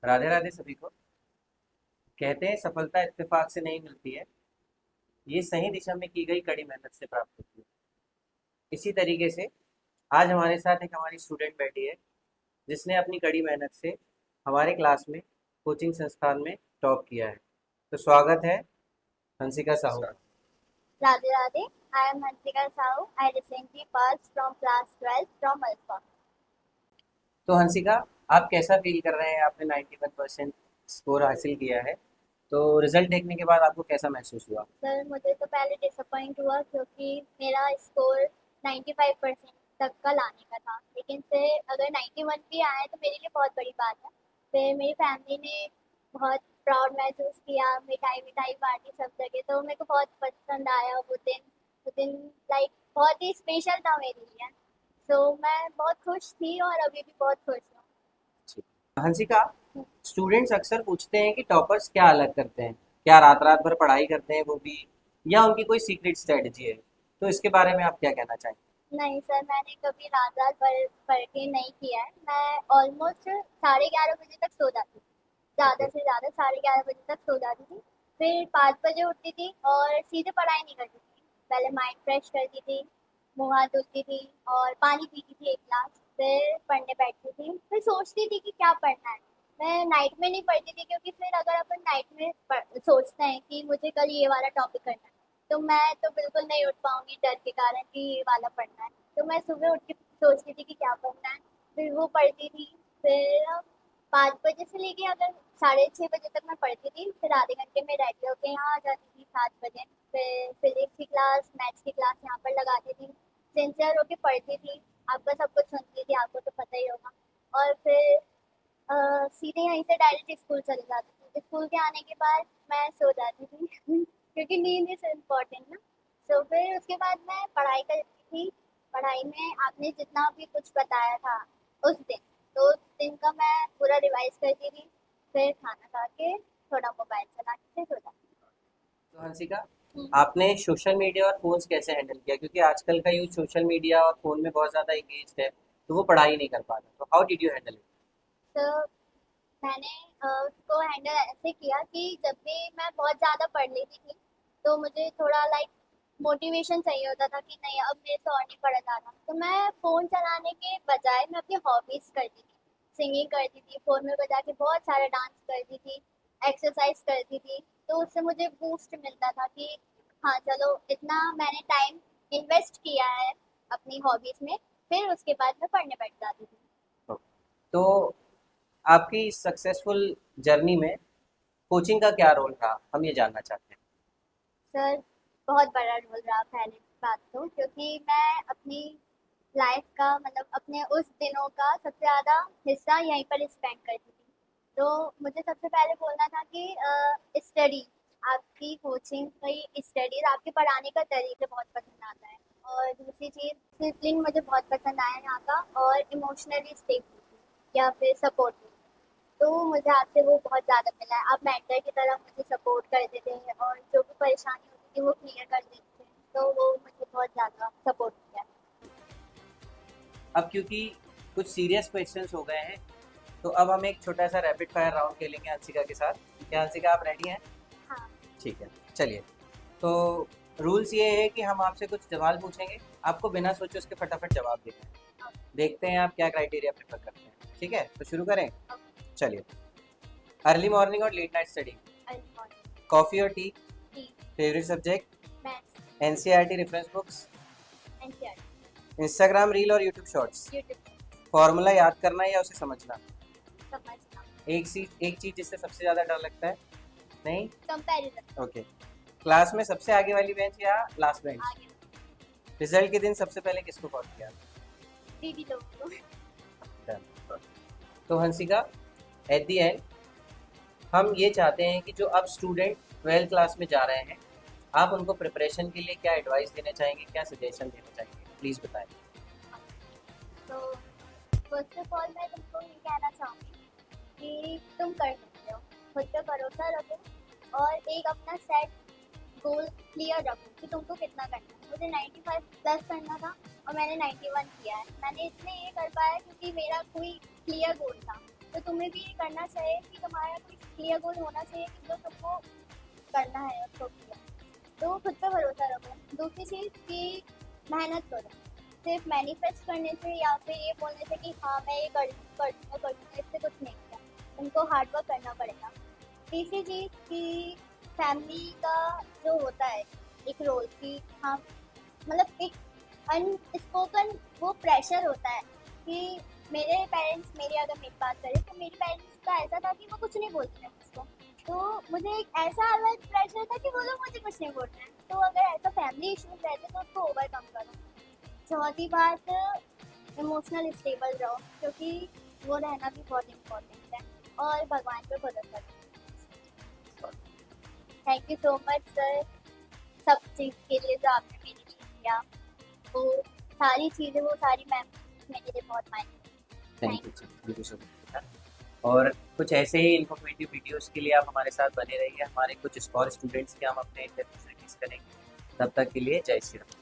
राधे राधे सभी को। कहते हैं सफलता इत्तेफाक से नहीं मिलती है, ये सही दिशा में की गई कड़ी मेहनत से प्राप्त होती है। इसी तरीके से आज हमारे साथ एक हमारी स्टूडेंट बैठी है, जिसने अपनी कड़ी मेहनत से हमारे क्लास में कोचिंग संस्थान में टॉप किया है। तो स्वागत है हंसिका साहू का। Radhe Radhe, I am Hansika Sahu. I recently passed from class 12 from Alpha. तो हंसिका, आप कैसा फील कर रहे हैं? आपने 91% स्कोर हासिल किया है, तो रिजल्ट देखने के बाद आपको कैसा महसूस हुआ? सर मुझे तो पहले डिसअपॉइंट हुआ क्योंकि मेरा स्कोर 95% तक का लाने का था, लेकिन फिर अगर 91 भी आए तो मेरे लिए बहुत बड़ी बात है। फिर मेरी फैमिली ने बहुत प्राउड महसूस किया, मिठाई मिठाई बांटी सब जगह, तो मेरे को बहुत पसंद आया वो दिन लाइक बहुत ही स्पेशल था मेरे लिए। सो मैं बहुत खुश थी और अभी भी बहुत खुश हंसिका, हूँ। स्टूडेंट्स अक्सर पूछते हैं कि टॉपर्स क्या अलग करते हैं? क्या रात रात भर पढ़ाई करते हैं वो भी, या उनकी कोई सीक्रेट स्ट्रेटजी है? तो इसके बारे में आप क्या कहना चाहेंगे? नहीं सर, मैंने कभी रात रात पढ़ के नहीं किया है। मैं ऑलमोस्ट 11:30 बजे तक सो जाती थी, ज़्यादा ओके। से ज़्यादा 11:30 बजे तक सो जाती थी। फिर 5 बजे उठती थी और सीधे पढ़ाई नहीं करती थी। पहले माइंड फ्रेश करती थी, मुँह हाथ धुलती थी और पानी पीती थी 1 गिलास। फिर पढ़ने बैठती थी, फिर सोचती थी कि क्या पढ़ना है। मैं नाइट में नहीं पढ़ती थी क्योंकि फिर अगर अपन नाइट में सोचते हैं कि मुझे कल ये वाला टॉपिक करना है, तो मैं तो बिल्कुल नहीं उठ पाऊंगी डर के कारण कि ये वाला पढ़ना है। तो मैं सुबह उठ के सोचती थी कि क्या पढ़ना है, फिर वो पढ़ती थी। फिर 5 बजे से लेके अगर 6:30 बजे तक मैं पढ़ती थी, फिर आधे घंटे में रेडी होके यहाँ आ जाती थी 7 बजे। फिर फिजिक्स की क्लास, मैथ्स की क्लास यहाँ पर लगाती थी, सिंसियर होके पढ़ती थी, आपका सब कुछ सुनती थी, आपको तो पता ही होगा। और फिर सीधे यहीं से डायरेक्ट स्कूल चली जाती थी। स्कूल के आने के बाद मैं सो जाती थी क्योंकि नींद इज इम्पोर्टेंट ना। तो फिर उसके बाद मैं पढ़ाई करती थी। पढ़ाई में आपने जितना भी कुछ बताया था उस दिन, तो उस दिन का मैं पूरा रिवाइज करती थी। फिर खाना खा के थोड़ा मोबाइल चला के फिर सो जाती तो हंसिका, थी। आपने सोशल मीडिया और फोन्स कैसे हैंडल किया? क्योंकि आजकल का यूथ सोशल मीडिया और फोन में बहुत ज़्यादा एंगेज्ड है, तो वो पढ़ाई नहीं कर पाता। तो how did you handle it? तो मैंने उसको हैंडल ऐसे किया कि जब भी मैं बहुत ज़्यादा पढ़ लेती थी, तो मुझे थोड़ा लाइक मोटिवेशन चाहिए होता था कि नहीं अब मेरे से और नहीं पढ़ा जा रहा, तो मैं फ़ोन चलाने के बजाय मैं अपनी हॉबीज़ करती थी। सिंगिंग करती थी, फ़ोन में बजा के बहुत सारा डांस करती थी, एक्सरसाइज करती थी। तो उससे मुझे बूस्ट मिलता था कि हाँ चलो, इतना मैंने टाइम इन्वेस्ट किया है अपनी हॉबीज़ में, फिर उसके बाद मैं पढ़ने बैठ जाती थी। तो आपकी सक्सेसफुल जर्नी में कोचिंग का क्या रोल रहा, हम ये जानना चाहते हैं। सर बहुत बड़ा रोल रहा पहली बात तो, क्योंकि मैं अपनी लाइफ का मतलब अपने उस दिनों का सबसे ज़्यादा हिस्सा यहीं पर स्पेंड करती थी। तो मुझे सबसे पहले बोलना था कि स्टडी, आपकी कोचिंग की स्टडीज, आपके पढ़ाने का तरीका बहुत पसंद आता है। और दूसरी चीज़, डिसिप्लिन मुझे बहुत पसंद आया यहाँ का, और इमोशनली स्टेबिलिटी या फिर सपोर्ट। तो मुझे आपसे वो बहुत ज़्यादा मिला है। आप मेंटर की तरह मुझे सपोर्ट करते थे और जो भी परेशानी होती थी वो क्लियर कर देते थे। तो वो मुझे बहुत ज़्यादा सपोर्ट किया। अब क्योंकि कुछ सीरियस क्वेश्चंस हो गए हैं, तो अब हम एक छोटा सा रैपिड फायर राउंड खेलेंगे हंसिका के साथ। क्या हंसिका, आप रेडी हैं? हाँ। ठीक है, चलिए। तो रूल्स ये है कि हम आपसे कुछ सवाल पूछेंगे, आपको बिना सोचे उसके फटाफट जवाब देना है। देखते हैं आप क्या क्राइटेरिया प्रेफर करते हैं। ठीक है, तो शुरू करें। चलिए। अर्ली मॉर्निंग और लेट नाइट स्टडी? कॉफ़ी और T? Favourite subject? Maths. NCERT reference books? NCERT. Instagram reel और यूट्यूब शॉर्ट्स? यूट्यूब। फॉर्मूला याद करना या उसे समझना? समझना। एक चीज जिससे सबसे ज्यादा डर लगता है? नहीं? कंपैरिजन। ओके। क्लास में सबसे आगे वाली बेंच या लास्ट बेंच? आगे। रिजल्ट के दिन सबसे पहले किसको कॉल किया? दीदी लोगों को। Done. तो हंसिका, एट दी एंड हम ये चाहते हैं कि जो अब स्टूडेंट 12th क्लास में जा रहे हैं, आप उनको प्रिपरेशन के लिए क्या एडवाइस देना चाहेंगे, क्या सजेशन देना चाहेंगे, प्लीज़ बताएं। तो फर्स्ट ऑफ ऑल मैं तुमको ये कहना चाहूँगी कि तुम कर सकते हो। खुद पे भरोसा रखो और एक अपना सेट गोल क्लियर रखो कि तुमको कितना करना है। मुझे 95 प्लस करना था और मैंने 91 किया है। मैंने इसलिए ये कर पाया क्योंकि मेरा कोई क्लियर गोल था। तो तुम्हें भी ये करना चाहिए कि तुम्हारा कोई क्लियर गोल होना चाहिए कि जो तुमको करना है उसको क्लियर। तो खुद पे भरोसा रखो। दूसरी चीज़ कि मेहनत करो। सिर्फ मैनिफेस्ट करने से या फिर ये बोलने से कि हाँ मैं ये कर दूँगा इससे कुछ नहीं होगा। तुमको हार्ड वर्क करना पड़ेगा। तीसरी चीज़ कि फैमिली का जो होता है एक रोल कि हाँ मतलब एक अनस्पोकन वो प्रेशर होता है कि मेरे पेरेंट्स मेरी अगर मेरी बात करें तो मेरे पेरेंट्स का ऐसा था कि वो कुछ नहीं बोलते थे मुझको। तो मुझे एक ऐसा अलग प्रेशर था कि वो लोग मुझे कुछ नहीं बोल रहे हैं। तो अगर ऐसा फैमिली इश्यूज रहते तो उसको ओवरकम करो। चौथी बात इमोशनल स्टेबल रहो क्योंकि वो रहना भी बहुत इम्पोर्टेंट है। और भगवान पे भरोसा करो। Thank you so much sir सब चीज़ के लिए जो आपने मेरे लिए किया। वो सारी चीज़ें वो सारी मेमोरीज मेरे लिए बहुत मायने थैंक यू सो मच। और कुछ ऐसे ही इन्फॉर्मेटिव वीडियोस के लिए आप हमारे साथ बने रहिए। हमारे कुछ और स्टूडेंट्स के हम अपने इंटरव्यूज रिलीज करेंगे। तब तक के लिए जय श्री राम।